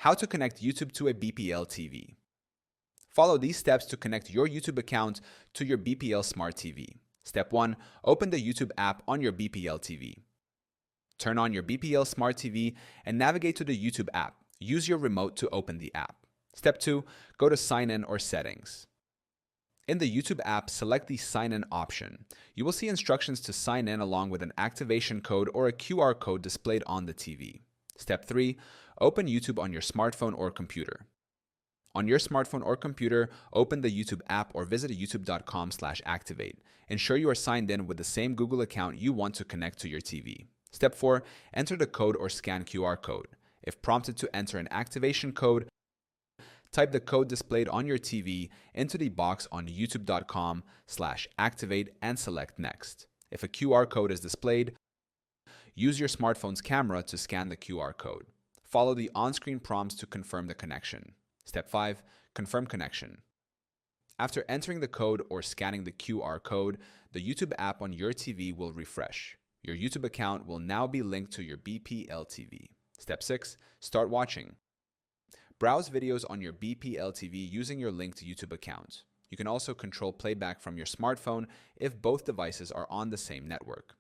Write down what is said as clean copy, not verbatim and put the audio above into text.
How to connect YouTube to a BPL TV. Follow these steps to connect your YouTube account to your BPL Smart TV. Step 1. Open the YouTube app on your BPL TV. Turn on your BPL Smart TV and navigate to the YouTube app. Use your remote to open the app. Step 2. Go to Sign In or Settings. In the YouTube app, select the Sign In option. You will see instructions to sign in along with an activation code or a QR code displayed on the TV. Step 3. Open YouTube on your smartphone or computer. On your smartphone or computer, open the YouTube app or visit youtube.com/activate. Ensure you are signed in with the same Google account you want to connect to your TV. Step 4. Enter the code or scan QR code. If prompted to enter an activation code, type the code displayed on your TV into the box on youtube.com/activate and select Next. If a QR code is displayed, use your smartphone's camera to scan the QR code. Follow the on-screen prompts to confirm the connection. Step 5. Confirm connection. After entering the code or scanning the QR code, the YouTube app on your TV will refresh. Your YouTube account will now be linked to your BPL TV. Step 6. Start watching. Browse videos on your BPL TV using your linked YouTube account. You can also control playback from your smartphone if both devices are on the same network.